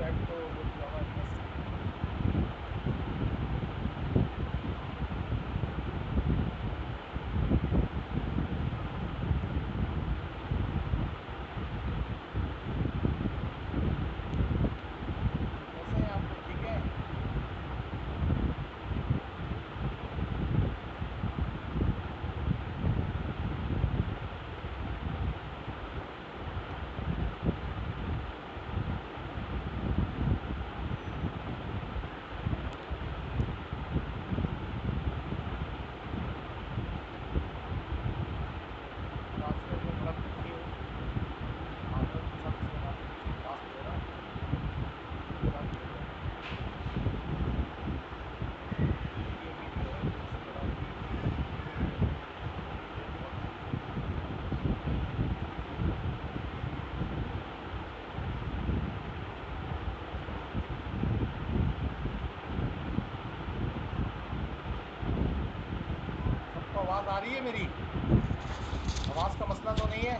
That तो will love us. कैसे हैं आप लोग, ठीक है? ट्रांसफर में बड़ा बिजी हूँ। आपका दूसरा किसी हमारे पीछे टास्क दे रहा हूँ, उसके बाद फिर ये भी जो है कुछ थोड़ा ये बहुत सबको आवाज़ आ रही है मेरी? आवाज़ का मसला तो नहीं है?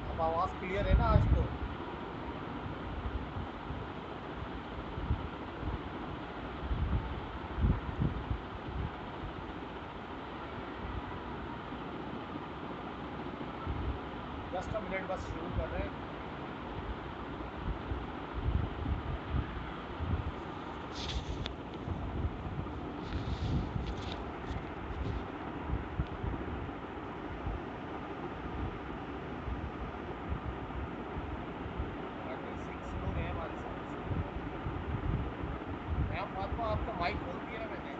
अब आवाज़ क्लियर है ना आज तो? जस्ट अ मिनट, बस शुरू कर रहे हैं। थर्टी सिक्स लोग हैं हमारे साथ। मैं महात्मा आपका माइक खोल दिया है मैंने,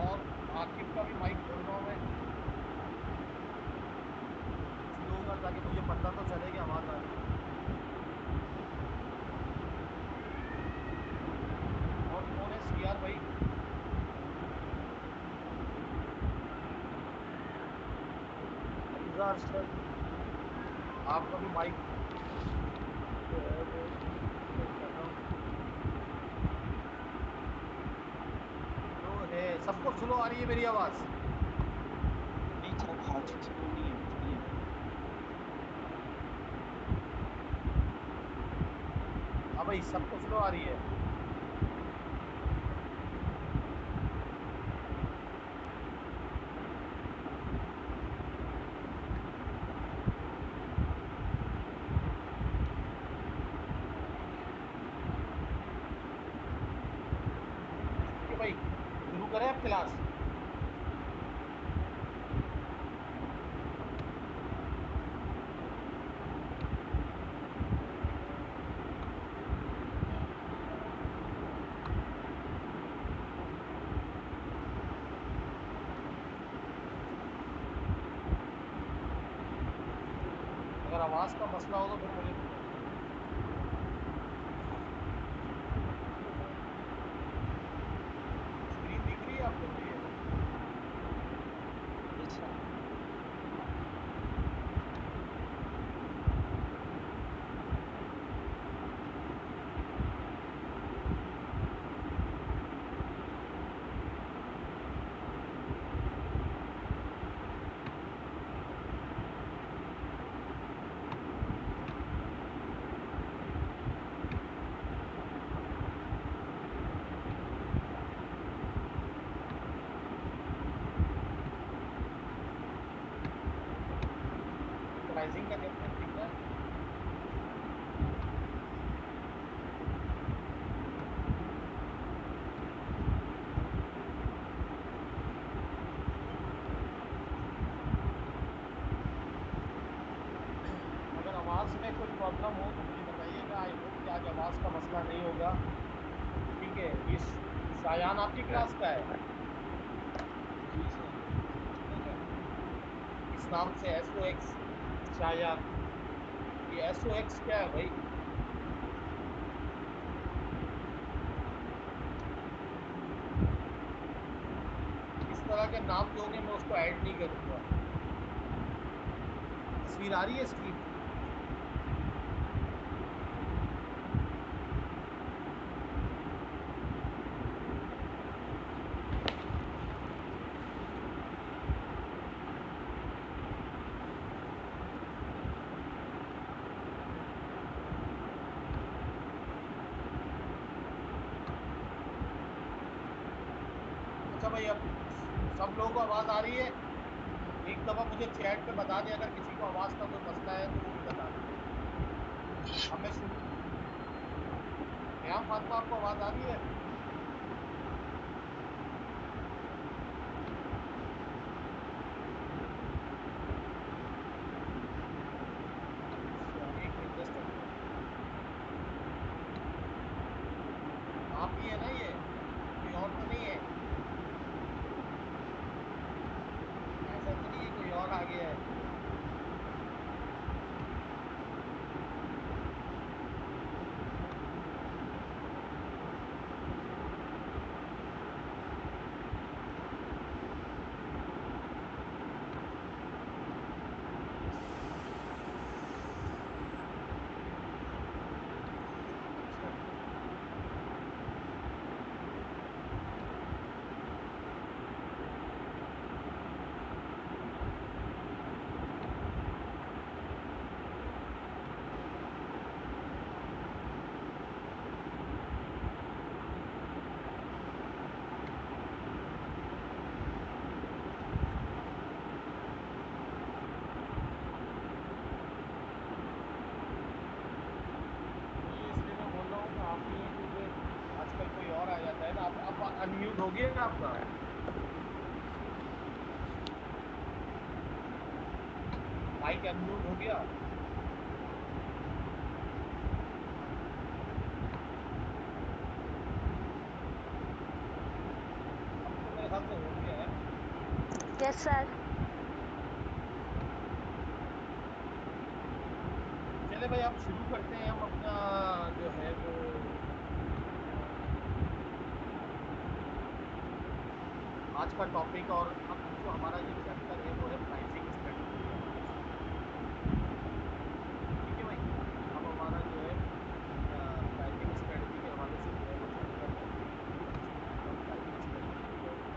और आकिब का भी माइक खोल रहा हूँ मैं। शुरू होगा ताकि मुझे पता तो चले कि आवाज़ आ रही है। और कौन है सी आर भाई? हमजा अरशद, आपका भी माइक जो है वो चेक कर रहा हूँ। स्लो है, सबको स्लो आ रही है मेरी आवाज़? नहीं सर, खासी स्लो नहीं है, बढ़िया है। हाँ भाई, सबको स्लो आ रही है। ठीक है भाई, शुरू करें अब क्लास? अगर आवाज़ का मसला हो तो फिर मुझे बताइए। स्क्रीन दिख रही है आपको क्लियर? Yes sir. प्राइसिंग का डिफरेंस दिख रहा है? अगर आवाज़ में कोई प्रॉब्लम हो तो मुझे बताइएगा। आई होप कि आज आवाज़ का मसला नहीं होगा। ठीक है। ये शायान आपकी क्लास का है? जी सर, प्रिंसिपल है। इस नाम से एस ओ एक्स, शायान। ये एस ओ एक्स क्या है भाई? इस तरह के नाम जो होंगे मैं उसको ऐड नहीं करूंगा। तस्वीर आ रही है स्क्रीन पे? अच्छा भाई, अब सब लोगों को आवाज आ रही है? एक दफा मुझे चैट पे बता दें, अगर किसी को आवाज का कोई मसला है तो वो भी बता दें। अब मैं शुरू। क़याम फातिमा, आपको आवाज आ रही है? अच्छा, एक मिनट, जस्ट अ मिनट। आप ही है ना ये? कोई और तो नहीं है? ऐसा तो नहीं है कोई और आ गया है? अच्छा। नहीं, इसलिए मैं बोल रहा हूँ कि आप ही हैं, क्योंकि आजकल कोई और आ जाता है ना। आप अब अनम्यूट हो गया आपका? माइक अनम्यूट हो गया? अब तो मेरे ख्याल से हो गया है। Yes sir. चले भाई, अब शुरू करते हैं हम अपना जो है वो आज का टॉपिक। और अब जो हमारा ये चैप्टर है वो है प्राइसिंग स्ट्रेटजी के हवाले से। ठीक है भाई। अब हमारा जो है प्राइसिंग स्ट्रेटजी के हवाले से जो है वो चैप्टर है। अब इसमें जो है प्राइसिंग स्ट्रेटजी जो है वो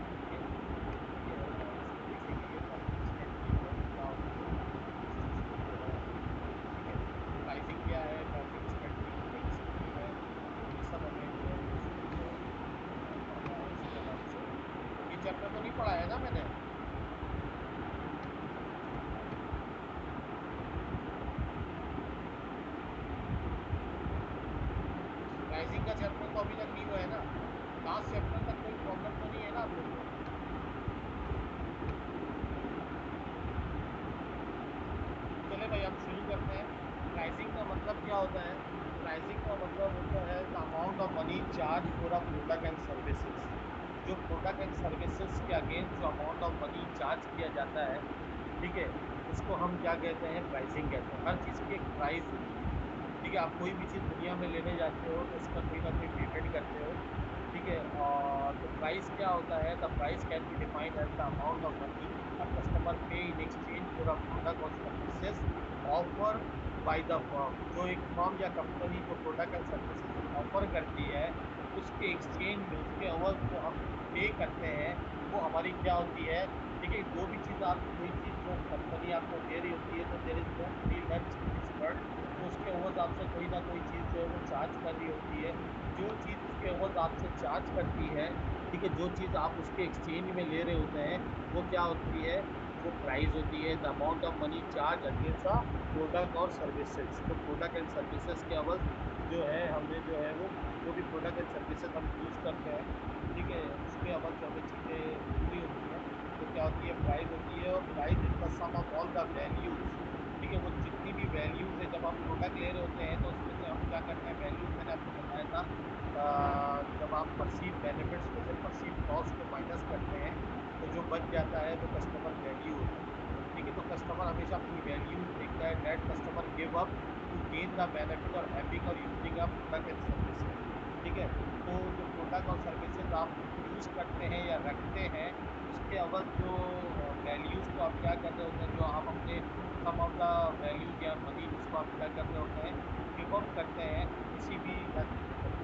देखेंगे। ठीक है, और इसमें देखेंगे कि प्राइसिंग स्ट्रेटजी जो है वो क्या होती है, किस चीज़ की जो है हमें। ठीक है, प्राइसिंग क्या है, प्राइसिंग स्ट्रेटजी कितने किस्म की है, तो ये सब हमें जो है वो इसमें जो है पढ़ना है। इसके हवाले से ये चैप्टर तो नहीं पढ़ा है ना मैंने? प्राइसिंग का चैप्टर तो अभी तक नहीं हुआ है ना? लास्ट चैप्टर तक कोई प्रॉब्लम तो नहीं है ना आप लोग को? चले भाई, हम शुरू करते हैं। प्राइसिंग का मतलब क्या होता है? प्राइसिंग का मतलब होता है the amount of money charge for a product and services. जो प्रोडक्ट एंड सर्विसेज के अगेंस्ट जो अमाउंट ऑफ मनी चार्ज किया जाता है, ठीक है, उसको हम क्या कहते हैं? प्राइसिंग कहते हैं। हर चीज़ की एक प्राइस होती है। ठीक है, आप कोई भी चीज़ दुनिया में लेने जाते हो तो उसका कोई ना कोई पेमेंट करते हो। ठीक है, और तो प्राइस क्या होता है? The price can be defined as the amount of money a customer pay in exchange for a product और services offer by the firm. जो एक फर्म या कंपनी जो प्रोडक्ट एंड सर्विसेज ऑफर करती है, उसके एक्सचेंज में, उसके अवध जो हम पे करते हैं, वो हमारी क्या होती है? ठीक है, जो भी चीज़ आप, कोई चीज़ जो कंपनी आपको दे रही होती है, तो there is no free lunch in this world. तो उसके एवज आपसे कोई ना कोई चीज़ जो है वो चार्ज कर रही होती है। जो चीज़ उसके एवज आपसे चार्ज करती है, ठीक है, जो चीज़ आप उसके एक्सचेंज में ले रहे होते हैं, वो क्या होती है? वो प्राइस होती है। The amount of money charge against a product और सर्विसेज। जो प्रोडक्ट एंड सर्विसेज के अवज जो है हमें जो है वो, जो भी प्रोडक्ट एंड सर्विसेज हम यूज़ करते हैं, ठीक है, उसके अवज जो हमें चीज़ें मिल रही होती हैं, वो क्या होती है? प्राइस होती है। और price is the sum of all the values. ठीक है, वो जितनी भी वैल्यूज है, जब हम प्रोडक्ट ले रहे होते हैं तो उसमें से हम क्या करते हैं? वैल्यूज मैंने आपको बताया था, जब आप परसीव बेनिफिट्स में से परसीव कॉस्ट को माइनस करते हैं, तो जो बच जाता है वो कस्टमर वैल्यू होता है। ठीक है, तो कस्टमर हमेशा अपनी वैल्यूज देखता है। That customer give up to gain the benefit or having और using a product and services. ठीक है। तो जो प्रोडक्ट और सर्विसेज आप यूज करते हैं या रखते हैं, उसके अवध जो वैल्यूज को आप क्या कर रहे होते हैं, जो आप अपने सम ऑफ द वैल्यूज या मनी जिसको आप क्या कर रहे होते हैं, गिव अप करते हैं किसी भी, या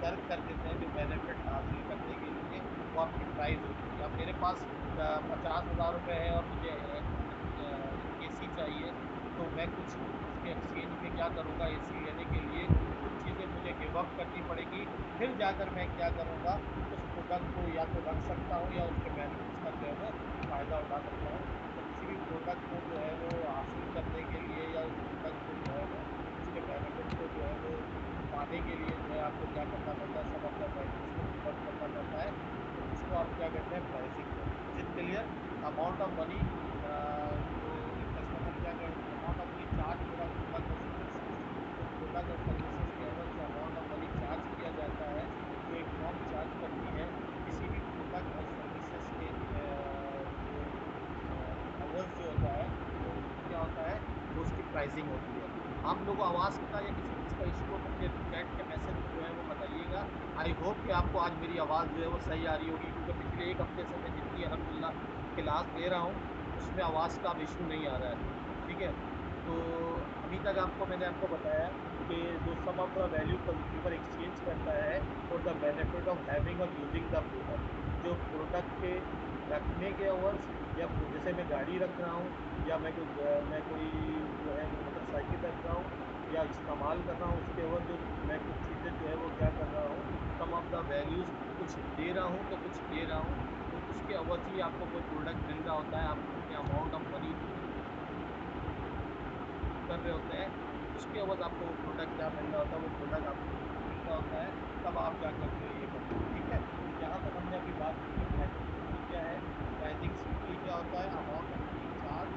तर्क कर देते हैं जो बेनिफिट हासिल करने के लिए, वो आपकी प्राइस होती है। अब मेरे पास 50,000 रुपए है और मुझे एसी चाहिए, तो मैं कुछ उसके एक्सचेंज में क्या करूंगा, एसी लेने के लिए कुछ चीजें मुझे गिव अप करनी पड़ेगी। फिर जाकर मैं क्या करूंगा, उस प्रोडक्ट को या तो रख सकता हूँ या उसके बेनिफिट्स का जो है वो फायदा उठा सकता हूँ। तो किसी भी प्रोडक्ट को जो है वो हासिल करने के लिए, या उस प्रोडक्ट को जो है वो उसके बेनिफिट को जो है वो पाने के लिए जो है आपको क्या करना पड़ता है, सम ऑफ द वैल्यूज को गिव अप करना पड़ता है। तो उसको आप क्या कहते हैं, प्राइसिंग कहते हैं। Is it clear? Amount of money, जो एक कस्टमर क्या कर, amount of money charge for a product और सर्विसेज, जो प्रोडक्ट और सर्विसेज के एवज जो अमाउंट ऑफ मनी चार्ज किया जाता है, जो एक फर्म चार्ज करती है किसी भी प्रोडक्ट और सर्विसेज के जो अवर्स जो होता है, तो वो क्या होता है, वो उसकी प्राइसिंग होती है। आप लोगों को आवाज का या किसी चीज का इशू हो तो मुझे चैट के मैसेज में जो है वो बताइएगा। आई होप कि आपको आज मेरी आवाज जो है वो सही आ रही होगी, क्योंकि पिछले एक हफ्ते से मैं जितनी अल्हम्दुलिल्लाह क्लास ले रहा हूँ उसमें आवाज का अब इशू नहीं आ रहा है। ठीक है। तो अभी तक मैंने आपको बताया कि जो sum of the value consumer exchange करता है for the benefit of having और यूजिंग द प्रोडक्ट, जो प्रोडक्ट के रखने के अवर्स, या जैसे मैं गाड़ी रख रहा हूँ, या मैं कोई जो है वो मोटरसाइकिल रख रहा हूँ या इस्तेमाल कर रहा हूँ, उसके अवध जो मैं कुछ चीज़ें जो है वो क्या कर रहा हूँ, सम ऑफ द वैल्यूज, कुछ दे रहा हूँ तो कुछ ले रहा हूँ। तो उसके अवध ही आपको वो प्रोडक्ट मिल रहा होता है। आप अपने अमाउंट ऑफ मनी कर रहे होते हैं, उसके अवध आपको वो प्रोडक्ट क्या मिल रहा होता है, वो प्रोडक्ट आपको मिल रहा होता है। तब आप जाकर जो है ये करते हैं। ठीक है। तो यहाँ तक हमने अभी बात की कि प्राइसिंग सिंपली क्या है। प्राइसिंग सिंपली क्या होता है, amount of money charge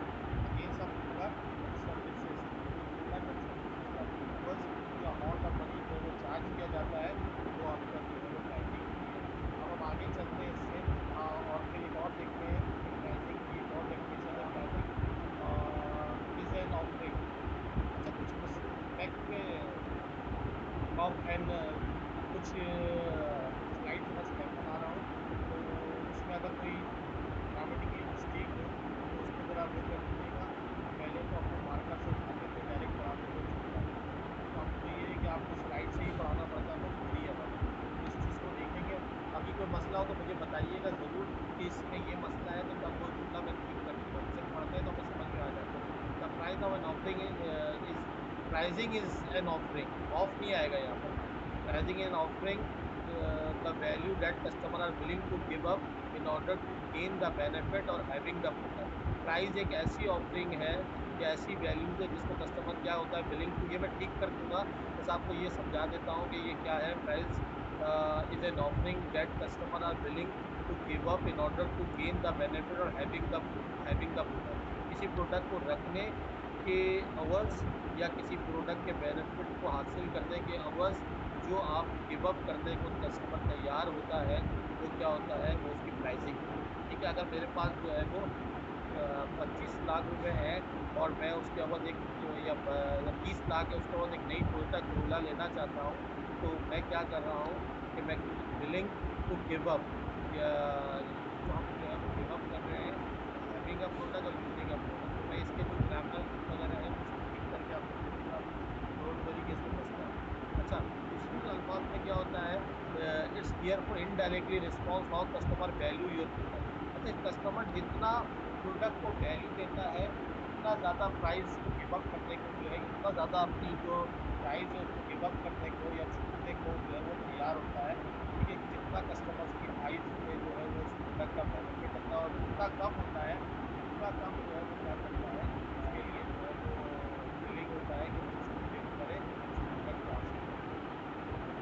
against a product and services, जो प्रोडक्ट एंड सर्विसेज का अवर्स, जो अमाउंट ऑफ मनी जो है वो चार्ज किया जाता है, वो आपका जो है वो प्राइसिंग होती है। अब हम आगे चलते हैं इससे, और फिर एक और देखते हैं कि प्राइसिंग की एक और डेफिनेशन है। Pricing is an offering. अच्छा, कुछ रिस्पेक्ट ऑफ एन, कुछ स्लाइड्स मैं बना रहा हूँ, तो उसमें अगर कोई ग्रामेटिकली मिस्टेक हो तो उसको ज़रा वो कर दीजिएगा। पहले तो अपने मार्कर से उठाते थे, डायरेक्ट पढ़ाते थे, छूट जाता था। तो अब तो ये है कि आपको स्लाइड से ही पढ़ाना पड़ता है, मजबूरी है हमारी। तो इस चीज़ को देखेंगे। बाकी कोई मसला हो तो मुझे बताइएगा ज़रूर कि इसमें ये मसला है, तो तब वो जुमला मैं ठीक कर दूंगा। जैसे पढ़ते हैं तो हमें समझ में आ जाता है। The price of an offering is, pricing is an offering, of नहीं आएगा यहाँ पर। Pricing an offering the value that customer are willing to give up in order to gain the benefit or having the product. Price एक ऐसी offering है या ऐसी values है जिसको कस्टमर क्या होता है, विलिंग टू, ये मैं ठीक कर दूंगा। बस आपको ये समझा देता हूँ कि ये क्या है। Price is an offering that customer are willing to give up in order to gain the benefit or having the product. किसी प्रोडक्ट को रखने के अवर्स या किसी प्रोडक्ट के बेनिफिट को हासिल करने के अवर्स जो आप गिव अप करने को कस्टमर तैयार होता है, वो क्या होता है, वो उसकी प्राइसिंग होती है। ठीक है। अगर मेरे पास जो है वो 25 लाख रुपए है और मैं उसके अवध एक, या 20 लाख है, उसके बाद एक नई टोयोटा करोला लेना चाहता हूँ, तो मैं क्या कर रहा हूँ कि मैं विलिंग टू गिव अप, या जो हम जो है वो गिव अप कर रहे हैं, हैविंग अ प्रोडक्ट और यूजिंग अ प्रोडक्ट। तो मैं इसके जो ग्रामर वगैरह है वो इसको ठीक करके आपको दे दूंगा। डोंट वरी कि इसमें मसला है। अच्छा, दूसरे अल्फाज में क्या होता है, it's there for indirectly response how customer value your product. अच्छा, कस्टमर जितना प्रोडक्ट को वैल्यू देता है, उतना ज्यादा प्राइस को गिव अप करने को जो है, उतना ज्यादा अपनी जो प्राइस है उसको गिव अप करने को या छोड़ने को जो है वो तैयार होता है। ठीक है। जितना कस्टमर्स की आइज में जो है वो उस प्रोडक्ट का बेनिफिट होता है, और जितना कम होता है, उतना कम जो है वो क्या करता है, उसके लिए जो है वो विलिंग होता है कि वो उसको गिव करे, उस प्रोडक्ट को हासिल करने के लिए।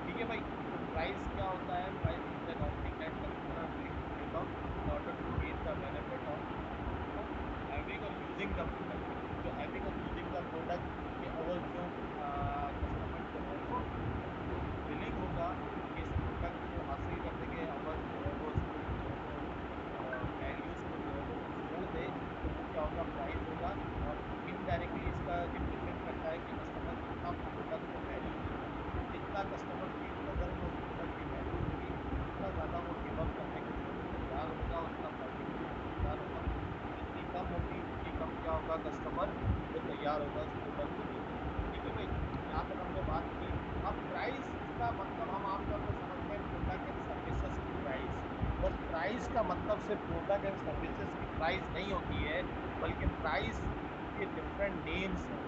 ठीक है भाई। तो प्राइस क्या होता है, price is an offering that customer are willing to give up in order to gain the benefit of having और यूजिंग द प्रोडक्ट। जो हैविंग और यूजिंग द प्रोडक्ट के अवध जो कस्टमर जो है वो विलिंग होगा कि इस प्रोडक्ट को हासिल करने के अवध जो है वो इसको जो है वो वैल्यूज को जो है वो छोड़ दे, तो वो क्या होगा, प्राइस होगा। और इनडायरेक्टली इसका रिप्रेजेंट करता है कि कस्टमर जितना प्रोडक्ट को वैल्यू देता है, जितना कस्टमर की नज़र में उस प्रोडक्ट की तैयार होता है उस प्रोडक्ट को देने के लिए। ठीक है भाई, यहाँ तक हमने बात की। अब प्राइस का मतलब हम आमतौर पर समझते हैं प्रोडक्ट एंड सर्विसेज की प्राइस। बस प्राइस का मतलब सिर्फ प्रोडक्ट एंड सर्विसेज की प्राइस नहीं होती है, बल्कि प्राइस के डिफरेंट नेम्स हैं।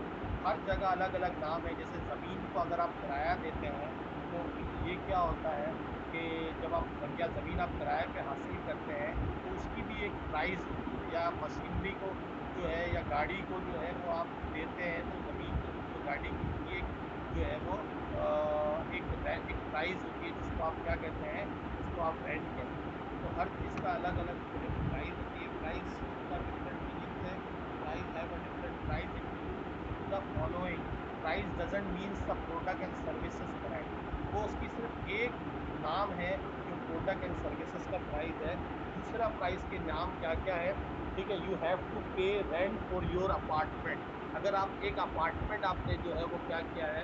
हर जगह अलग अलग नाम है। जैसे जमीन को अगर आप किराया देते हैं, तो ये क्या होता है कि जब आप या जमीन आप किराए पे हासिल करते हैं, तो उसकी भी एक प्राइस होती है। या मशीनरी को जो है, या गाड़ी को जो है वो आप देते हैं, तो जमीन जो गाड़ी की होती है, जो है वो एक प्राइस होती है, जिसको आप क्या कहते हैं, जिसको आप रेंट कहते हैं। तो हर चीज का अलग अलग जो है वो प्राइस होती है। प्राइस का डिफरेंट मीनिंग्स है। Price have a different price include the following. Price doesn't means the product and services price. वो उसकी सिर्फ एक नाम है जो प्रोडक्ट एंड सर्विसेज का प्राइस है। दूसरा प्राइस के नाम क्या क्या है? ठीक है, you have to pay rent for your apartment. अगर आप एक अपार्टमेंट आपने जो है वो क्या किया है,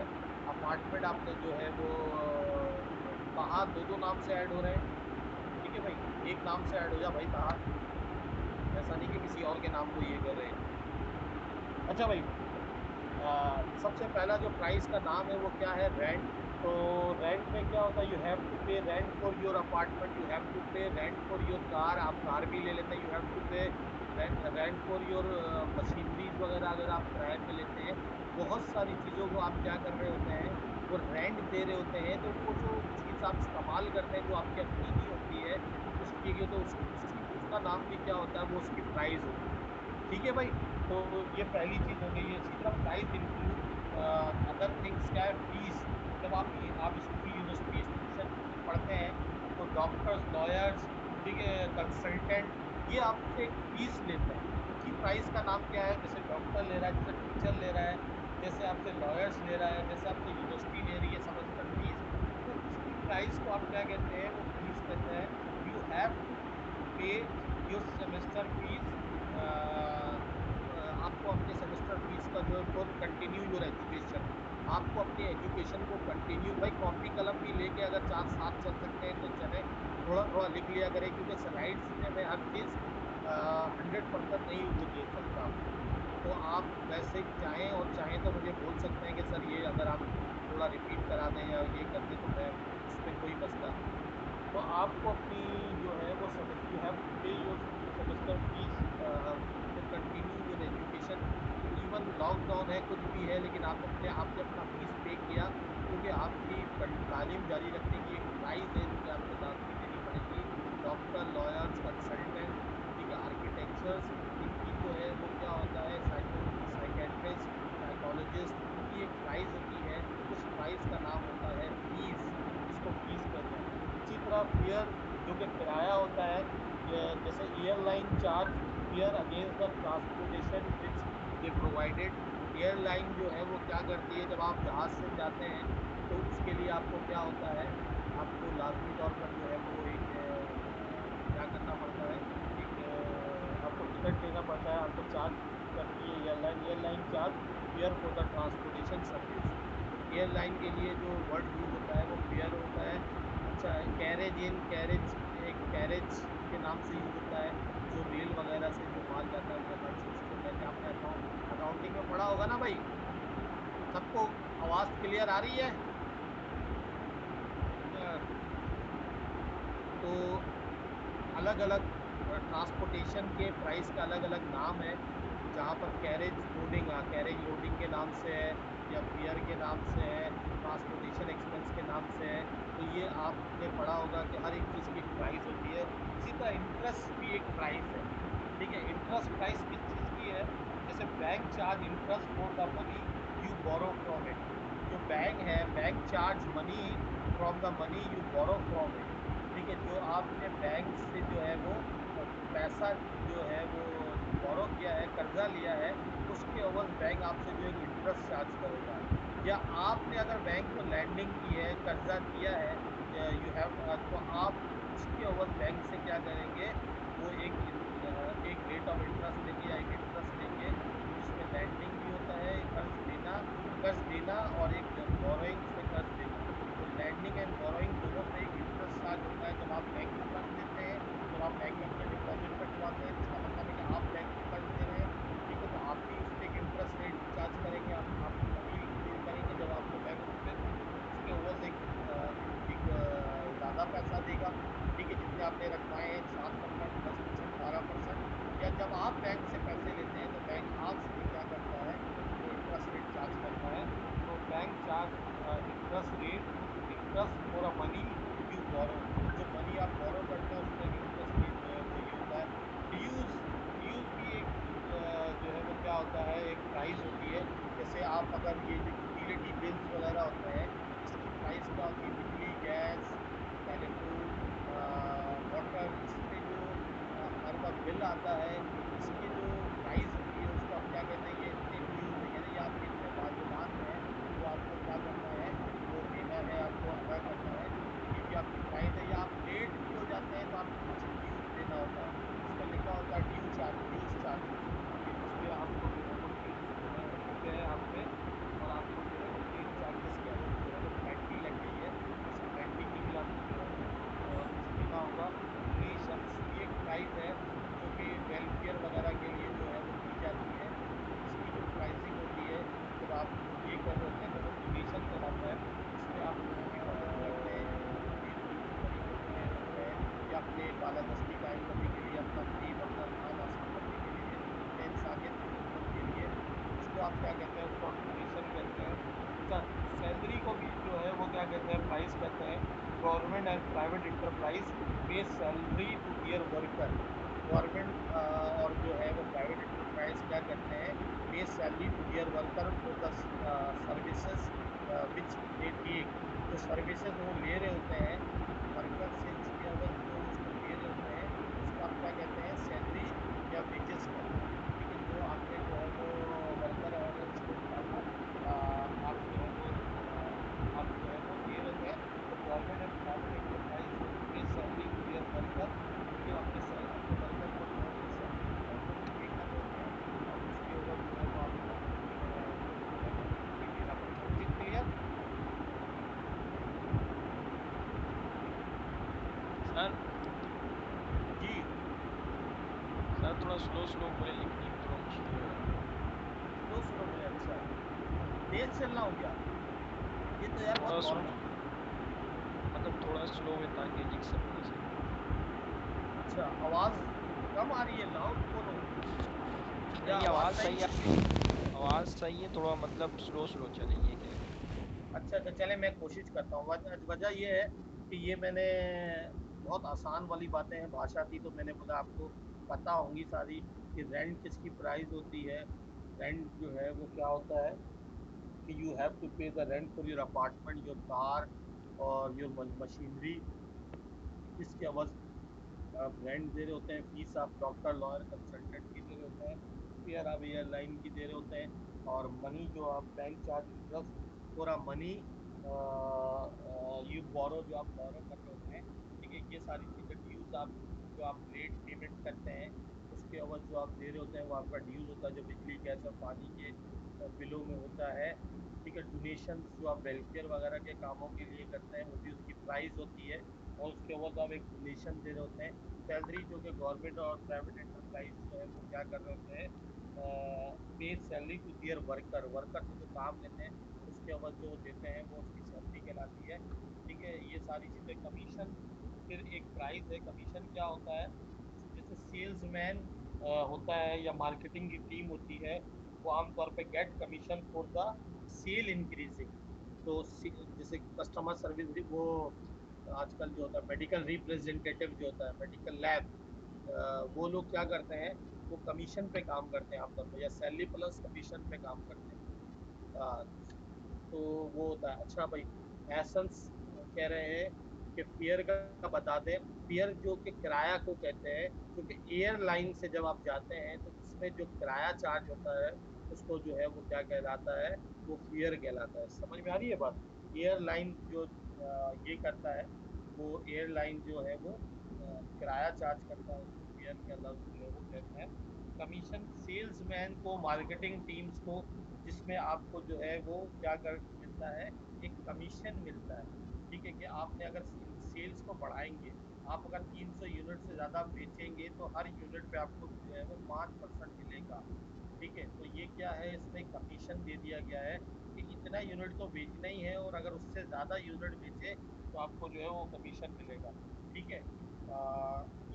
अपार्टमेंट आपने जो है वो कहा, दो दो नाम से ऐड हो रहे हैं। ठीक है भाई, एक नाम से ऐड हो जा भाई कहा, ऐसा नहीं कि किसी और के नाम को ये कर रहे हैं। अच्छा भाई, सबसे पहला जो प्राइस का नाम है वो क्या है? रेंट। तो रेंट में क्या होता है? You have to pay rent for your apartment, you have to pay rent for your car. आप कार भी ले लेते हैं, you have to pay rent for your machineries वगैरह अगर आप किराए पे लेते हैं। बहुत सारी चीजों को आप क्या कर रहे होते हैं, वो रेंट दे रहे होते हैं। तो वो जो चीज आप इस्तेमाल करते हैं, जो आपकी अपनी नहीं होती है, उसकी तो उसका नाम भी क्या होता है? वो उसकी प्राइस होती है। ठीक है भाई, तो ये पहली चीज हो गई है। इसी तरह प्राइस इंक्लूड अदर थिंग्स। क्या है? फीस। जब आप स्कूल यूनिवर्सिटी इंस्टीट्यूशन में पढ़ते हैं, तो डॉक्टर्स, लॉयर्स, ठीक है, कंसल्टेंट, ये आपसे एक फीस लेते हैं। उसकी प्राइस का नाम क्या है? जैसे डॉक्टर ले रहा है, जैसे टीचर ले रहा है, जैसे आपसे लॉयर्स ले रहा है, जैसे आपसे यूनिवर्सिटी ले रही है सेमेस्टर फीस, तो उसकी प्राइस को आप क्या कहते हैं? वो फीस कहते हैं। यू हैव टू पे योर सेमेस्टर फीस। आपको अपने सेमेस्टर फीस का जो है, फॉर कंटिन्यू योर एजुकेशन। आपको अपने एजुकेशन को कंटिन्यू, भाई कॉपी कलम भी लेके अगर चार साथ चल सकते हैं तो चले, थोड़ा थोड़ा लिख लिया करें, क्योंकि स्लाइड्स में मैं हर चीज 100% नहीं वो दे सकता आपको। तो आप वैसे चाहें, और चाहें तो मुझे बोल सकते हैं कि सर ये अगर आप थोड़ा रिपीट करा दें या ये कर दें, तो मैं, उसमें कोई मसला नहीं है। तो आपको अपनी जो है वो यू हैव टू पे your semester fees for continue your education. तो इवन लॉकडाउन है, कुछ भी है, लेकिन आपने अपना फीस पे किया, क्योंकि आपकी तालीम जारी रखने की एक प्राइस है जो कि आपको लाजमी देनी पड़ेगी। डॉक्टर, लॉयर्स, कंसल्टेंट, ठीक है, आर्किटेक्चर्स, इनकी जो है वो क्या होता है, साइकेट्रिस्ट, साइकोलॉजिस्ट, इनकी एक प्राइस होती है। उस प्राइस का नाम होता है फीस, जिसको फीस कहते हैं। इसी तरह फेयर, जो कि किराया होता है। जैसे airline charge fair against the transportation which they provided. Airline जो है वो क्या करती है, जब आप जहाज से जाते हैं, तो उसके लिए आपको क्या होता है, आपको लाजमी तौर पर जो है वो एक क्या करना पड़ता है, एक आपको टिकट लेना पड़ता है, आपको चार्ज करती है airline. Airline charge fair for the transportation service. तो एयरलाइन के लिए जो वर्ड यूज होता है वो फेयर होता है। अच्छा, कैरेज इन, कैरेज एक कैरेज के नाम से यूज होता है। जो रेल वगैरह से जो माल जाता है, वो हर चीज को कहते हैं। आपने अकाउंटिंग में पढ़ा होगा ना भाई? सबको आवाज क्लियर आ रही है? अ, तो अलग अलग ट्रांसपोर्टेशन के प्राइस का अलग अलग नाम है। जहाँ पर कैरेज लोडिंग, कैरेज लोडिंग के नाम से है, या फेयर के नाम से है, ट्रांसपोर्टेशन एक्सपेंस के नाम से है। तो ये आपने पढ़ा होगा कि हर एक चीज की एक प्राइस होती है। इसी तरह इंटरेस्ट भी एक प्राइस है। ठीक है, इंटरेस्ट प्राइस किस चीज की है? जैसे bank charge interest for the money you borrow from it. जो बैंक है, bank charge money from the money you borrow from it. ठीक है, जो आपने बैंक से जो है वो पैसा जो है वो बोरो किया है, कर्जा लिया है, उसके अवज बैंक आपसे जो एक इंटरेस्ट चार्ज करेगा। या आपने अगर बैंक को लैंडिंग की है, कर्जा दिया है, यू हैव, तो आप उसके अवज बैंक से क्या करेंगे, वो एक रेट ऑफ इंटरेस्ट लेंगे, या एक इंटरेस्ट लेंगे। तो जिसमें लैंडिंग भी होता है, कर्ज देना, और एक बोरोइंग से कर्ज देना। तो लैंडिंग एंड बोरोइंग दोनों पे एक इंटरेस्ट चार्ज होता है। जब आप बैंक को कर्ज देते हैं, जब आप बैंक में अपने डिपॉजिट रखवाते हैं, जिसका मतलब है कि आप बैंक को कर्ज दे रहे हैं, ठीक है, तो आप भी उस पर एक इंटरेस्ट रेट चार्ज आपने रखवाए हैं 7%, 10%, 12%, या जब आप बैंक से पैसे लेते हैं तो बैंक आपसे क्या करता है, वो इंटरेस्ट रेट चार्ज करता है। तो bank charge interest rate, interest for a money you borrow. जो मनी आप बोरो करते हैं उसका एक इंटरेस्ट रेट जो है वो ये होता है। ड्यूज, ड्यूज भी एक जो है वो क्या होता है, एक प्राइस होती है। जैसे आप अगर ये जो यूटिलिटी बिल्स वगैरह होते हैं, इसकी प्राइस क्या होती है, बिजली, गैस, टेलीफोन, वाटर, इस पे जो हमारे पास बिल आता है, इसकी जो प्राइस होती है उसको आप क्या कहते हैं, ये इतने ड्यूज है, यानी ये आपके इतने वाजिबात हैं जो आपको क्या करना है, वो देना है, आपको अदा करना है। तो ये भी आपकी प्राइस है। या आप लेट भी हो जाते हैं तो आपको कुछ ड्यूज देना होता है, इसमें लिखा होता है ड्यू चार्ज, ड्यूज चार्ज, कि जिस पे आपको जो है वो ड्यूज होते हैं आप पे, और आपको जो है वो लेट चार्जेस के अवध जो है वो पेनल्टी लग गई है, उस पेनल्टी की भी आपको जो है वो कुछ देना होगा। डोनेशंस भी एक प्राइस है जो कि वेलफेयर वगैरह के लिए जो है वो दी जाती है। तो इसकी जो प्राइसिंग होती है, जब आप ये कर रहे होते हैं तो वो डोनेशन कहलाता है। इसमें आप लोगों की मदद करते हैं, किसी किसी तरीके से करते हैं, या अपने बालादस्ती कायम करने के लिए, अपना गरीब अपना काम आसान करने के लिए, या इंसानियत की खिदमत के लिए, उसको आप क्या कहते हैं, उसको आप डोनेशन कहते हैं। अच्छा, सैलरी को भी जो है वो क्या कहते हैं, प्राइस कहते हैं। Government and private enterprise pay salary to their worker. Government और जो है वो प्राइवेट इंटरप्राइज क्या करते हैं, pay salary to their worker for the services which they take. जो सर्विसेज वो ले रहे होते हैं वर्कर से, उसके अवध जो उसको दे रहे होते हैं, उसको आप क्या कहते हैं, सैलरी या वेजेस कहते हैं। ठीक है, जो आपने जो है वो वर्कर और स्टूडेंट को आप जो है वो आप जो है वो दे रहे होते हैं। तो गवर्नमेंट एंड प्राइवेट एंटरप्राइज पे सैलरी टू देयर वर्कर, ठीक है, अपने वर्कर को जो है वो सैलरी जो है वो पे कर रहे होते हैं, और उसके ओवर जो है वो आपको कुछ जो है वो भी देना पड़ता है। Is it clear? सर। जी। सर थोड़ा स्लो स्लो बोले, लिखने में थोड़ा मुश्किल हो रहा है। स्लो स्लो बोले? अच्छा, तेज चलना हो गया? ये तो यार बहुत थोड़ा स्लो, नॉर्मल। मतलब थोड़ा स्लो हुए ताकि अजीब से पढ़ सके। अच्छा, आवाज कम आ रही है, लाउड बोलो, या नहीं, आवाज आवाज सही सही है? है। आवाज सही है, थोड़ा मतलब स्लो स्लो चले, ये कह रहे हैं। अच्छा तो चले, मैं कोशिश करता हूँ। वजह वजह ये है कि ये मैंने बहुत आसान वाली बातें हैं, भाषा थी, तो मैंने बोला आपको पता होंगी सारी, कि रेंट किसकी प्राइस होती है। रेंट जो है वो क्या होता है, कि यू हैव टू पे the rent for your apartment, your car, और योर मशीनरी। इसके अवज आप रेंट दे रहे होते हैं, फीस आप डॉक्टर, लॉयर, कंसल्टेंट की दे रहे होते हैं, फेयर आप एयरलाइन की दे रहे होते हैं, और मनी जो आप बैंक चार्ज इंटरेस्ट पूरा मनी यू बोरो, जो आप बोरो कर रहे होते हैं। ठीक है, ये सारी चीज़ें ड्यूज आप जो आप लेट पेमेंट करते हैं, उसके अवज जो आप दे रहे होते हैं वो आपका ड्यूज होता है, जो बिजली, गैस और पानी के बिलों में होता है। ठीक है, डोनेशन जो आप वेलफेयर वगैरह के कामों के लिए करते हैं वो भी उसकी प्राइस होती है, और उसके बाद आप एक डोनेशन दे रहे होते हैं। सैलरी जो कि गवर्नमेंट और प्राइवेट एंटरप्राइज जो है वो क्या कर रहे होते हैं, pay salary to their worker, worker से जो काम लेते हैं उसके अवध जो देते हैं वो उसकी सैलरी कहलाती है। ठीक है, ये सारी चीज़ें। कमीशन फिर एक प्राइस है। कमीशन क्या होता है, जैसे सेल्समैन होता है या मार्केटिंग की टीम होती है, वो आमतौर पे get commission for the sale increasing. तो जैसे कस्टमर सर्विस, वो आजकल जो होता है मेडिकल रिप्रेजेंटेटिव जो होता है, मेडिकल लैब, वो लोग क्या करते हैं, वो कमीशन पे काम करते हैं आमतौर पे, या सैलरी प्लस कमीशन पे काम करते हैं। हाँ, तो वो होता है। अच्छा भाई, एसेंस कह रहे हैं कि फेयर का बता दें। फेयर जो कि किराया को कहते हैं, क्योंकि एयरलाइन से जब आप जाते हैं तो उसमें जो किराया चार्ज होता है उसको जो है वो क्या कहलाता है, वो फेयर कहलाता है। समझ में आ रही है बात? एयरलाइन जो ये करता है, वो एयरलाइन जो है वो किराया चार्ज करता है, उसको फेयर के लफ्ज जो है वो कहते हैं। कमीशन सेल्समैन को, मार्केटिंग टीम्स को, जिसमें आपको जो है वो क्या कर मिलता है, एक कमीशन मिलता है। ठीक है, कि आपने अगर सेल्स को बढ़ाएंगे, आप अगर 300 यूनिट से ज़्यादा बेचेंगे तो हर यूनिट पे आपको जो है वो 5% मिलेगा। ठीक है, तो ये क्या है, इसमें कमीशन दे दिया गया है कि इतना यूनिट तो बेचना ही है, और अगर उससे ज़्यादा यूनिट बेचे तो आपको जो है वो कमीशन मिलेगा। ठीक है,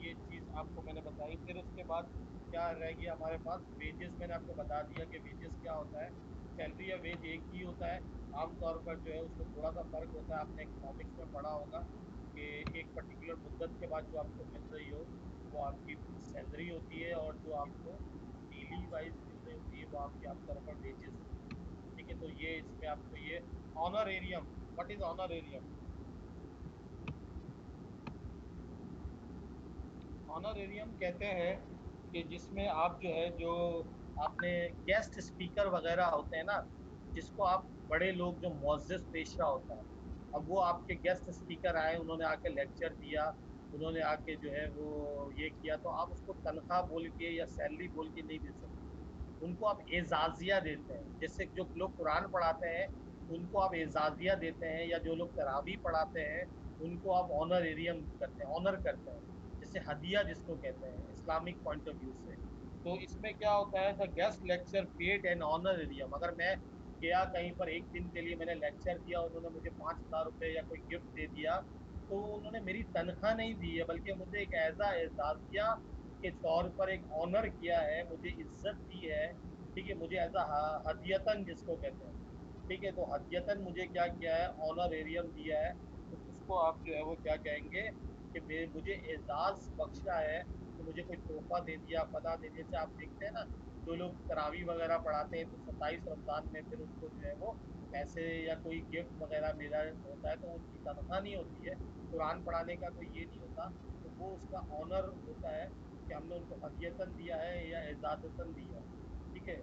ये चीज आपको मैंने बताई। फिर उसके बाद क्या रह गया हमारे पास, वेजेस मैंने आपको बता दिया कि वेजेस क्या होता है। सैलरी या वेज एक ही होता है, आमतौर पर जो है उसमें थोड़ा सा फर्क होता है। आपने इकोनॉमिक्स में पढ़ा होगा कि एक पर्टिकुलर मुद्दत के बाद जो आपको मिल रही हो वो आपकी सैलरी होती है, और जो आपको डेली वाइज मिल रही होती है वो आपकी आमतौर पर वेजेस होती है। ठीक है, तो ये इसमें आपको ये honorarium, what is honorarium? Honorarium कहते हैं कि जिसमें आप जो है, जो आपने गेस्ट स्पीकर वगैरह होते हैं ना, जिसको आप बड़े लोग, जो मुअज्जिज़ पेशवा होता है, अब वो आपके गेस्ट स्पीकर आए, उन्होंने आके लेक्चर दिया, उन्होंने आके जो है वो ये किया, तो आप उसको तनख्वाह बोल के या सैलरी बोल के नहीं दे सकते। उनको आप एजाजिया देते हैं। जैसे जो लोग कुरान पढ़ाते हैं उनको आप एजाजिया देते हैं, या जो लोग तरावी पढ़ाते हैं उनको आप ऑनरेरियम करते हैं, ऑनर करते हैं। जैसे हदिया जिसको कहते हैं इस्लामिक पॉइंट ऑफ व्यू से। तो इसमें क्या होता है, the guest lecture paid an honorarium. अगर मैं गया कहीं पर एक दिन के लिए, मैंने लेक्चर दिया, उन्होंने मुझे 5,000 रुपये या कोई गिफ्ट दे दिया, तो उन्होंने मेरी तनख्वाह नहीं दी है, बल्कि मुझे एक ऐसा एजाजिया के तौर पर एक ऑनर किया है, मुझे इज्जत दी है। ठीक है, मुझे एज हदियतन जिसको कहते हैं। ठीक है, तो हदियतन मुझे क्या किया है, ऑनरेरियम दिया है। तो उसको आप जो है वो क्या कहेंगे कि मुझे एजाज बख्शा है, कि मुझे कोई तोहफा दे दिया, फला दे दिया। जैसे आप देखते हैं ना, जो लोग तरावी वगैरह पढ़ाते हैं तो 27 रमजान में फिर उनको जो है वो पैसे या कोई गिफ्ट वगैरह मिला होता है, तो उनकी तनख्वाह नहीं होती है। कुरान पढ़ाने का कोई ये नहीं होता, तो वो उसका ऑनर होता है कि हमने उनको हदियतन दिया है या एजाजतन दिया है। ठीक है,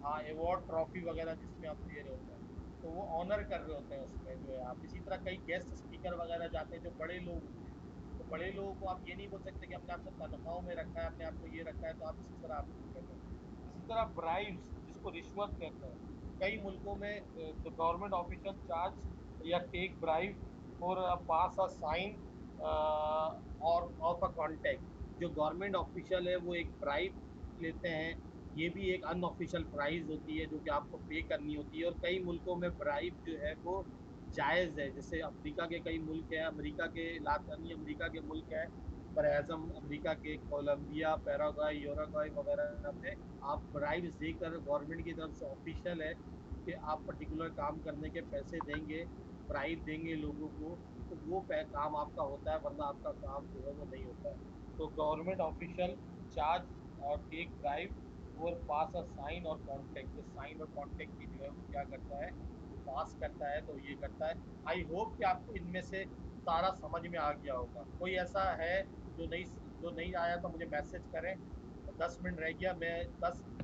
हाँ, अवार्ड ट्रॉफी वगैरह जिसमें आप दे रहे होते हैं, तो वो ऑनर कर रहे होते हैं उसमें जो है आप। इसी तरह कई गेस्ट स्पीकर वगैरह जाते हैं जो बड़े लोग होते हैं, तो बड़े लोगों को आप ये नहीं बोल सकते कि हमने आपको तनख्वाहों में रखा है, हमने आपको ये रखा है, तो आप इसी तरह आप उसको कहते हैं। इसी तरह ब्राइब्स जिसको रिश्वत कहते हैं, कई मुल्कों में द गवर्नमेंट ऑफिशियल चार्ज या take bribe for pass a sign or of a contract. जो गवर्नमेंट ऑफिशियल है वो एक ब्राइब लेते हैं, ये भी एक अनऑफिशियल प्राइस होती है जो कि आपको पे करनी होती है। और कई मुल्कों में ब्राइब जो है वो जायज़ है। जैसे अफ्रीका के कई मुल्क हैं, अमेरिका के, लातिनी अमेरिका के मुल्क हैं, बर अज़म अमेरिका के कोलंबिया, पैराग्वाई, यूरुग्वाई वगैरह में आप ब्राइब्स देकर, गवर्नमेंट की तरफ से ऑफिशियल है कि आप पर्टिकुलर काम करने के पैसे देंगे, ब्राइब देंगे लोगों को, तो वो काम आपका होता है, वरना आपका काम जो है वो नहीं होता है। तो गवर्नमेंट ऑफिशियल चार्ज और टेक ब्राइब और पास अ साइन और कॉन्टेक्ट। जो साइन और कॉन्टेक्ट की जो है वो क्या करता है, पास करता है, तो ये करता है। आई होप कि आपको इनमें से सारा समझ में आ गया होगा। कोई ऐसा है जो नहीं आया तो मुझे मैसेज करें। 10 मिनट रह गया, मैं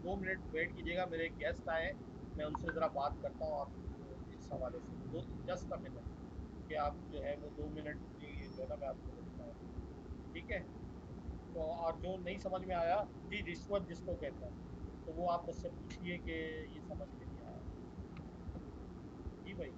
2 मिनट वेट कीजिएगा, मेरे गेस्ट आए, मैं उनसे ज़रा बात करता हूँ आपको इस हवाले से। दो, जस्ट अ मिनट, कि आप जो है वो 2 मिनट के लिए जो है ना मैं आपको रुकता हूँ। ठीक है, तो और जो नहीं समझ में आया, जी, रिश्वत जिसको कहते हैं, तो वो आप मुझसे पूछिए कि ये समझ में नहीं आया। जी भाई।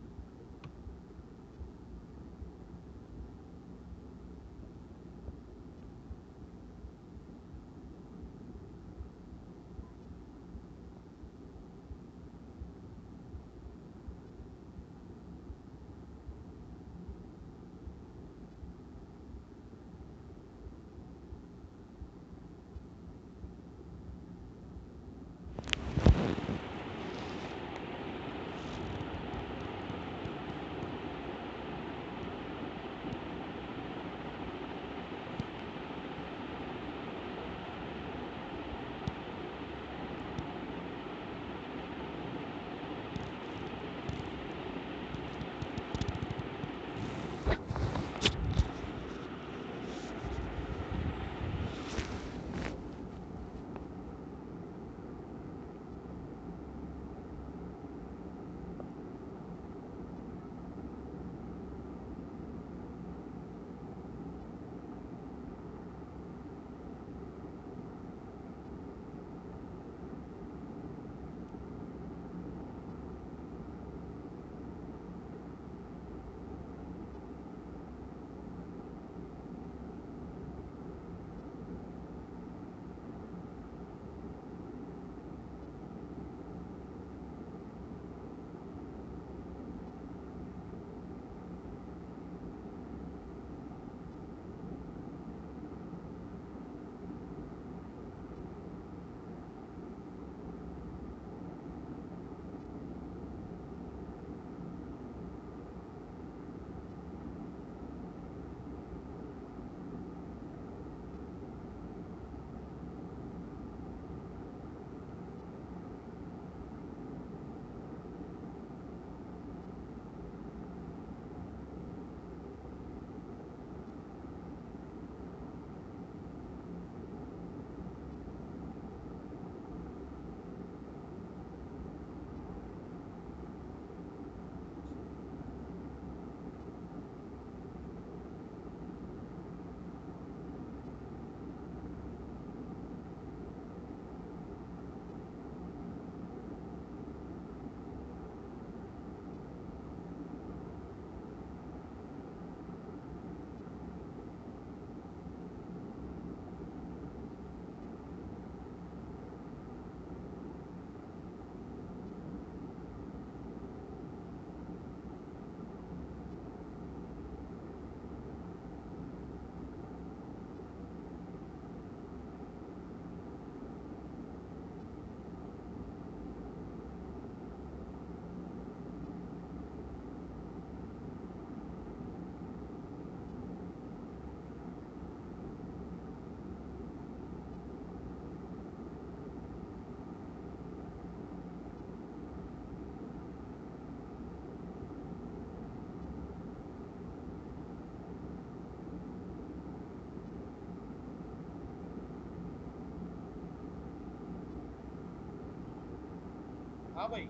हाँ भाई,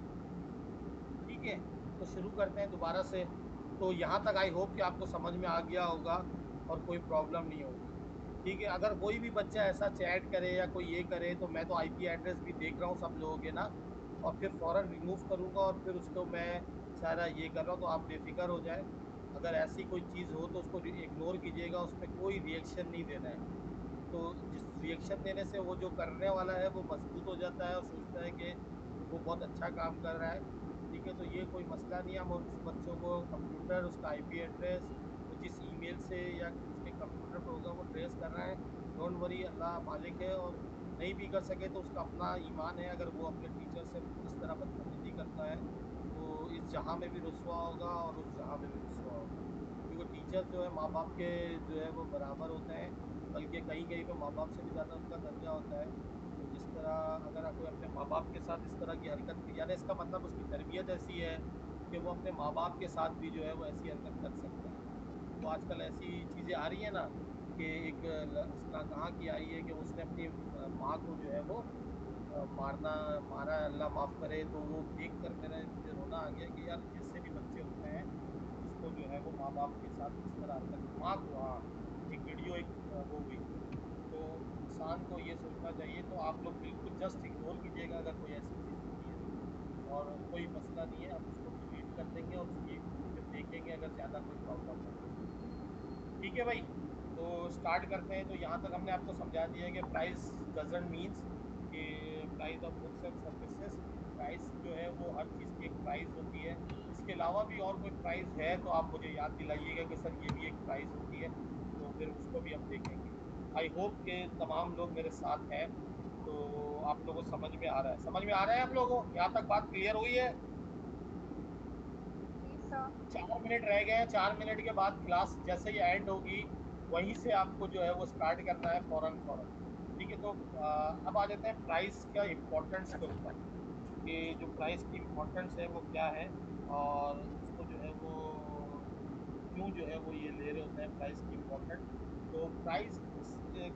ठीक है, तो शुरू करते हैं दोबारा से। तो यहाँ तक आई होप कि आपको समझ में आ गया होगा और कोई प्रॉब्लम नहीं होगी। ठीक है, अगर कोई भी बच्चा ऐसा चैट करे या कोई ये करे तो मैं तो आईपी एड्रेस भी देख रहा हूँ सब लोगों के ना, और फिर फौरन रिमूव करूँगा और फिर उसको मैं सारा ये कर रहा हूँ, तो आप बेफिक्र हो जाए। अगर ऐसी कोई चीज़ हो तो उसको इग्नोर कीजिएगा, उस पर कोई रिएक्शन नहीं देना है। तो जिस रिएक्शन देने से वो जो करने वाला है वो मजबूत हो जाता है और सोचता है कि वो बहुत अच्छा काम कर रहा है। ठीक है, तो ये कोई मसला नहीं है। हम उस बच्चों को कंप्यूटर, उसका आईपी एड्रेस, वो जिस ईमेल से या उसके कंप्यूटर पर होगा वो ट्रेस कर रहे हैं। डोंट वरी, अल्लाह मालिक है, और नहीं भी कर सके तो उसका अपना ईमान है। अगर वो अपने टीचर से इस तरह बदतमीजी करता है तो इस जहाँ में भी रुसवा होगा और उस जहाँ में भी रुसवा होगा। क्योंकि टीचर जो है माँ बाप के जो है वो बराबर होते हैं, बल्कि कहीं कहीं पे माँ बाप से भी ज़्यादा उनका दर्जा होता है। तो जिस तरह अगर कोई अपने माँ बाप के साथ इस तरह की हरकत की, यानी इसका मतलब उसकी तरबियत ऐसी है कि वो अपने माँ बाप के साथ भी जो है वो ऐसी हरकत कर सकता है। तो आजकल ऐसी चीज़ें आ रही हैं ना कि एक कहाँ की आई है कि उसने अपनी माँ को जो है वो मारना मारा है, अल्लाह माफ़ करे। तो वो देख कर मेरा मुझे रोना आ गया कि यार ऐसे भी बच्चे होते हैं जिसको जो है वो माँ बाप के साथ इस तरह हरकत, माँ को, हाँ, एक वीडियो एक वो हुई थी। तो इंसान को ये सोचना चाहिए। तो आप लोग बिल्कुल जस्ट इग्नोर कीजिएगा अगर कोई ऐसी चीज़ होती है तो, और कोई मसला नहीं है, हम उसको डिलीट कर देंगे और उसकी फिर देखेंगे अगर ज़्यादा कोई प्रॉब्लम हो तो। ठीक है भाई, तो स्टार्ट करते हैं। तो यहाँ तक हमने आपको समझा दिया है कि प्राइस डजंट मीन्स कि price of goods and services. Price जो है वो हर चीज़ की एक प्राइस होती है। इसके अलावा भी और कोई प्राइस है तो आप मुझे याद दिलाइएगा कि सर ये भी एक प्राइस होती है, तो फिर उसको भी हम देखेंगे। आई होप के तमाम लोग मेरे साथ हैं, तो आप लोगों को समझ में आ रहा है, समझ में आ रहा है आप लोगों को, यहाँ तक बात क्लियर हुई है? जी सर। 4 मिनट रह गए हैं, 4 मिनट के बाद क्लास जैसे ही एंड होगी वहीं से आपको जो है वो स्टार्ट करना है फौरन फौरन। ठीक है, तो अब आ जाते हैं प्राइस का इम्पोर्टेंस के ऊपर, कि जो प्राइस की इम्पोर्टेंस है वो क्या है, और उसको जो है वो क्यों जो है वो ये ले रहे होते हैं प्राइस की इम्पोर्टेंट। तो प्राइस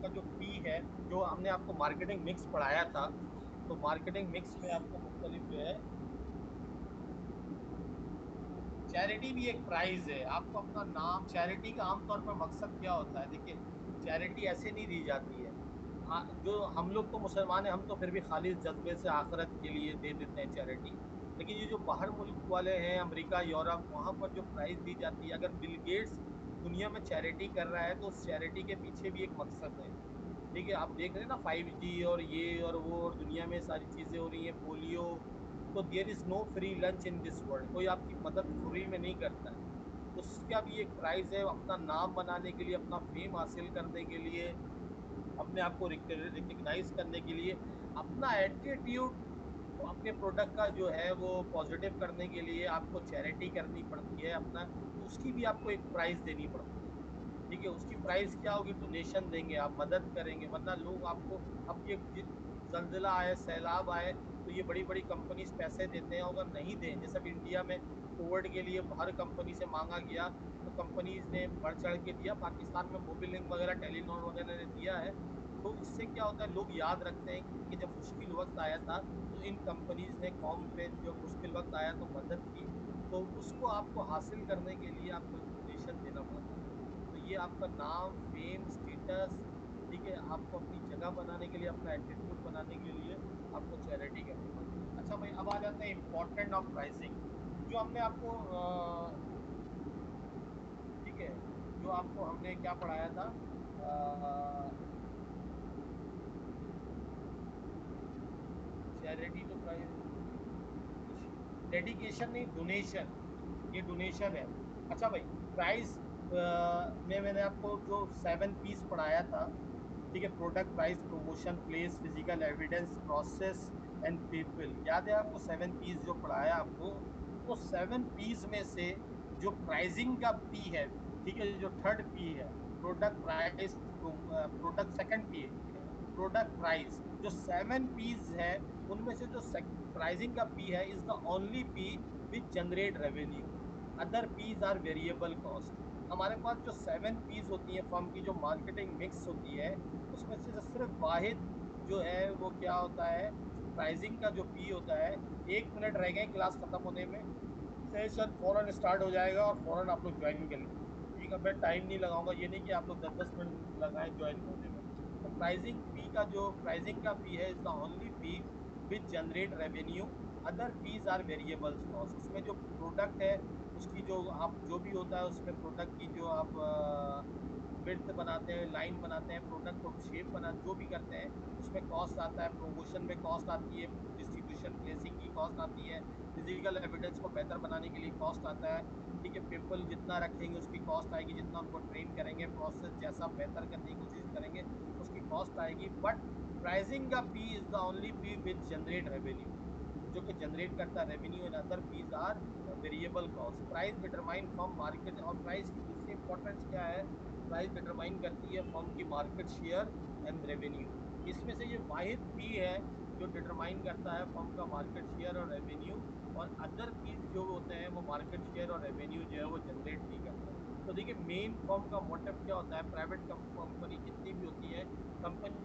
का जो पी है, जो हमने आपको मार्केटिंग मिक्स पढ़ाया था, तो मार्केटिंग मिक्स में आपको मुख्तलिफ जो है, चैरिटी भी एक प्राइज है। आपको अपना नाम, चैरिटी का आमतौर पर मकसद क्या होता है, देखिए, चैरिटी ऐसे नहीं दी जाती है। जो हम लोग तो मुसलमान हैं, हम तो फिर भी खालिस जज्बे से आखिरत के लिए दे देते हैं चैरिटी। लेकिन ये जो बाहर मुल्क वाले हैं, अमेरिका, यूरोप, वहाँ पर जो प्राइज दी जाती है, अगर बिल गेट्स दुनिया में चैरिटी कर रहा है तो उस चैरिटी के पीछे भी एक मकसद है। ठीक है, आप देख रहे हैं ना 5G और ये और वो, और दुनिया में सारी चीजें हो रही हैं, पोलियो। तो there is no free lunch in this world, कोई आपकी मदद फ्री में नहीं करता है। उसका भी एक प्राइस है, अपना नाम बनाने के लिए, अपना फेम हासिल करने के लिए, अपने आप को रिकग्नाइज करने के लिए, अपना एटीट्यूड अपने प्रोडक्ट का जो है वो पॉजिटिव करने के लिए आपको चैरिटी करनी पड़ती है अपना, तो उसकी भी आपको एक प्राइस देनी पड़ती है। ठीक है, उसकी प्राइस क्या होगी, डोनेशन देंगे, आप मदद करेंगे, वरना लोग आपको, अब ये जल्जिला आए, सैलाब आए, तो ये बड़ी बड़ी कंपनीज पैसे देते हैं, अगर नहीं दें, जैसे अब इंडिया में कोविड के लिए हर कंपनी से मांगा गया तो कंपनीज ने बढ़ चढ़ के दिया, पाकिस्तान में मोबिलिंग वगैरह, टेलीनॉर वगैरह ने दिया है। तो इससे क्या होता है, लोग याद रखते हैं कि जब मुश्किल वक्त आया था तो इन कंपनीज ने कौम पे जो मुश्किल वक्त आया तो मदद की। तो उसको आपको हासिल करने के लिए आपको एक डोनेशन देना पड़ता है। तो ये आपका नाम, फेम, स्टेटस, ठीक है, आपको अपनी जगह बनाने के लिए, अपना एटीट्यूड बनाने के लिए आपको चैरिटी करनी पड़ती है। अच्छा भाई, अब आ जाते हैं इम्पोर्टेंट ऑफ प्राइसिंग। जो हमने आपको ठीक है, जो आपको हमने क्या पढ़ाया था, चैरिटी तो प्राइस, डेडिकेशन नहीं, डोनेशन, ये डोनेशन है। अच्छा भाई, प्राइस में मैंने आपको जो 7 पीस पढ़ाया था, ठीक है, product, price, promotion, place, physical evidence, process and people, याद है आपको 7 पीस जो पढ़ाया आपको? तो 7 पीस में से जो प्राइसिंग का पी है, ठीक है, जो थर्ड पी है, product, price, product, second P है प्रोडक्ट, प्राइस, जो 7 पीस है उनमें से जो प्राइसिंग का पी है is the only P which generate revenue, other Ps are variable cost. हमारे पास जो 7 पीस होती है फर्म की, जो मार्केटिंग मिक्स होती है, उसमें से जो सिर्फ वाहिद जो है वो क्या होता है, प्राइसिंग का जो पी होता है, 1 मिनट रह गए क्लास खत्म होने में, सेशन फौरन स्टार्ट हो जाएगा और फौरन आप लोग ज्वाइन कर लीजिएगा। मैं टाइम नहीं लगाऊंगा, ये नहीं कि आप लोग 10-10 मिनट लगाएं ज्वाइन होने में। तो प्राइसिंग का फी है is the only fee which generate revenue, other fees are variables cost. उसमें जो प्रोडक्ट है, उसकी जो आप जो भी होता है उसमें प्रोडक्ट की जो आप विड्थ बनाते हैं, लाइन बनाते हैं, प्रोडक्ट को शेप बना जो भी करते हैं, उसमें कॉस्ट आता है, प्रमोशन में कॉस्ट आती है, डिस्ट्रीब्यूशन प्लेसिंग की कॉस्ट आती है, फिजिकल एविडेंस को बेहतर बनाने के लिए कॉस्ट आता है। ठीक है, पीपल जितना रखेंगे उसकी कॉस्ट आएगी, जितना उनको ट्रेन करेंगे, प्रोसेस जैसा बेहतर करने की कोशिश करेंगे उसकी कॉस्ट आएगी। बट प्राइसिंग का fee is the only fee which generate revenue, जो कि जनरेट करता है revenue, and other fees are variable cost. Price determine from market, और प्राइस की दूसरी इंपॉर्टेंस क्या है, प्राइस डिटरमाइन करती है फर्म की मार्केट शेयर एंड रेवेन्यू। इसमें से ये वाहिद फी है जो डिटरमाइन करता है फर्म का मार्केट शेयर और रेवेन्यू, और अदर फीस जो होते हैं वो मार्केट शेयर और रेवेन्यू जो है वो जनरेट नहीं करते हैं। तो देखिए, मेन फर्म का मोटिव क्या होता है, प्राइवेट कंपनी जितनी भी होती है, कंपनी